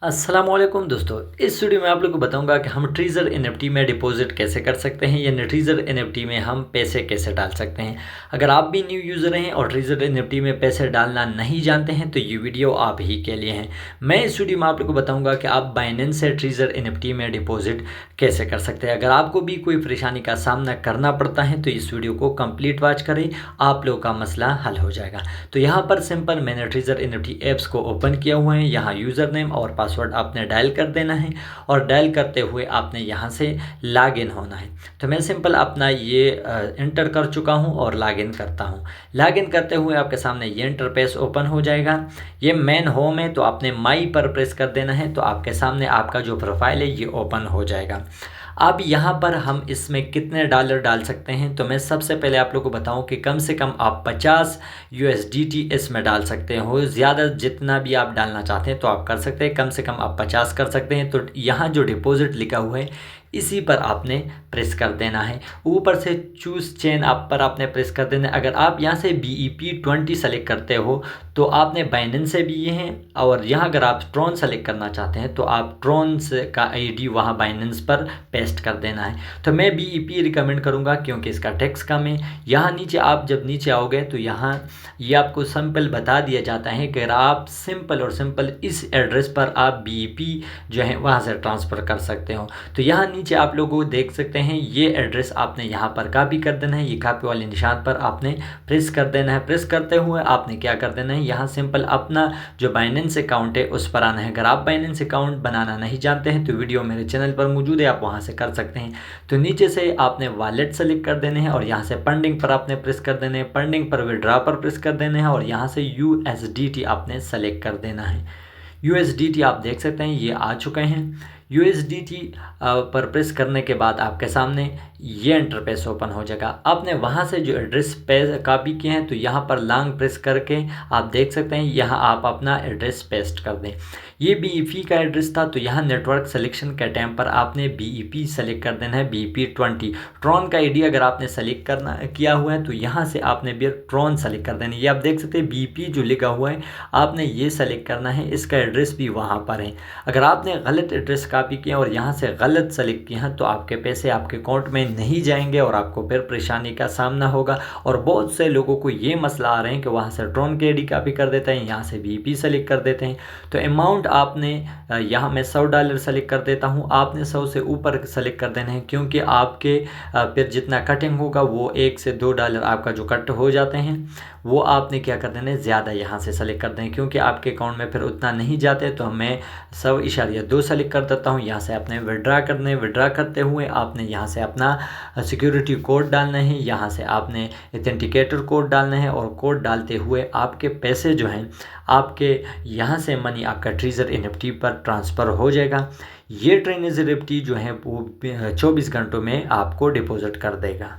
अस्सलामुअलैकुम दोस्तों, इस वीडियो में आप लोग को बताऊंगा कि हम ट्रीजर एनएफटी में डिपॉजिट कैसे कर सकते हैं या ट्रीजर एनएफटी में हम पैसे कैसे डाल सकते हैं। अगर आप भी न्यू यूज़र हैं और ट्रीजर एनएफटी में पैसे डालना नहीं जानते हैं तो ये वीडियो आप ही के लिए है। मैं इस वीडियो में आप लोग को बताऊंगा कि आप बाइनेंस से ट्रीजर एनएफटी में डिपॉजिट कैसे कर सकते हैं। अगर आपको भी कोई परेशानी का सामना करना पड़ता है तो इस वीडियो को कंप्लीट वॉच करें, आप लोगों का मसला हल हो जाएगा। तो यहाँ पर सिंपल मैंने ट्रीजर एनएफटी ऐप्स को ओपन किया हुआ है। यहाँ यूज़र नेम और पासवर्ड आपने डायल कर देना है और डायल करते हुए आपने यहाँ से लॉगिन होना है। तो मैं सिंपल अपना ये इंटर कर चुका हूँ और लॉगिन करता हूँ। लॉगिन करते हुए आपके सामने ये इंटरफेस ओपन हो जाएगा। ये मेन होम है तो आपने माई पर प्रेस कर देना है तो आपके सामने आपका जो प्रोफाइल है ये ओपन हो जाएगा। अब यहाँ पर हम इसमें कितने डॉलर डाल सकते हैं तो मैं सबसे पहले आप लोगों को बताऊं कि कम से कम आप 50 USDT इसमें डाल सकते हो। ज़्यादा जितना भी आप डालना चाहते हैं तो आप कर सकते हैं, कम से कम आप 50 कर सकते हैं। तो यहाँ जो डिपॉजिट लिखा हुआ है इसी पर आपने प्रेस कर देना है। ऊपर से चूज़ चेन आप पर आपने प्रेस कर देना है। अगर आप यहाँ से BEP20 सेलेक्ट करते हो तो आपने बाइनेंस से भी ये हैं, और यहाँ अगर आप ट्रॉन सेलेक्ट करना चाहते हैं तो आप ट्रॉन से का ID वहाँ बाइनेंस पर पेस्ट कर देना है। तो मैं BEP रिकमेंड करूँगा क्योंकि इसका टैक्स कम है। यहाँ नीचे आप जब नीचे आओगे तो यहाँ ये आपको सिंपल बता दिया जाता है कि अगर आप सिंपल और सिंपल इस एड्रेस पर आप BEP जो है वहाँ से ट्रांसफ़र कर सकते हो। तो यहाँ नीचे आप लोगों देख सकते हैं ये एड्रेस आपने यहाँ पर कॉपी कर देना है। ये कॉपी वाले निशान पर आपने प्रेस कर देना है। प्रेस करते हुए आपने क्या कर देना है, यहाँ सिंपल अपना जो बाइनेंस अकाउंट है उस पर आना है। अगर आप बाइनेंस अकाउंट बनाना नहीं जानते हैं तो वीडियो मेरे चैनल पर मौजूद है, आप वहाँ से कर सकते हैं। तो नीचे से आपने वॉलेट सेलेक्ट कर देने हैं और यहाँ से फंडिंग पर आपने प्रेस कर देने हैं। फंडिंग पर विड्रॉ पर प्रेस कर देने हैं और यहाँ से USDT आपने सेलेक्ट कर देना है। USDT आप देख सकते हैं ये आ चुके हैं। USDT पर प्रेस करने के बाद आपके सामने ये इंटरफेस ओपन हो जाएगा। आपने वहाँ से जो एड्रेस पे कॉपी किए हैं तो यहाँ पर लॉन्ग प्रेस करके आप देख सकते हैं यहाँ आप अपना एड्रेस पेस्ट कर दें। ये BEP का एड्रेस था तो यहाँ नेटवर्क सिलेक्शन के टाइम पर आपने BEP सेलेक्ट कर देना है, BEP20। ट्रॉन का ID अगर आपने सेलेक्ट करना किया हुआ है तो यहाँ से आपने भी ट्रॉन सेलेक्ट कर देना है। ये आप देख सकते हैं BEP जो लिखा हुआ है आपने ये सेलेक्ट करना है, इसका एड्रेस भी वहाँ पर है। अगर आपने गलत एड्रेस कॉपी किया और यहाँ से गलत सेलेक्ट किया है तो आपके पैसे आपके अकाउंट में नहीं जाएंगे और आपको फिर परेशानी का सामना होगा। और बहुत से लोगों को ये मसला आ रहे हैं कि वहाँ से ट्रॉन के ID कॉपी कर देते हैं, यहाँ से BEP सेलेक्ट कर देते हैं। तो अमाउंट आपने यहाँ मैं $100 सेलेक्ट कर देता हूँ, आपने 100 से ऊपर सेलेक्ट कर देना है क्योंकि आपके फिर जितना कटिंग होगा वो $1 से $2 आपका जो कट हो जाते हैं वो आपने क्या कर देना है ज़्यादा यहाँ से सेलेक्ट कर दें क्योंकि आपके अकाउंट में फिर उतना नहीं जाते। तो मैं 100.2 सेलेक्ट कर देता हूँ। यहाँ से आपने विड्रा करने, विड्रा करते हुए आपने यहाँ से अपना सिक्योरिटी कोड डालना है, यहाँ से आपने ऑथेंटिकेटर कोड डालना है और कोड डालते हुए आपके पैसे जो हैं आपके यहाँ से मनी आपका ट्रीजर एनएफटी पर ट्रांसफ़र हो जाएगा। ये ट्रीजर एनएफटी जो है वो 24 घंटों में आपको डिपॉजिट कर देगा।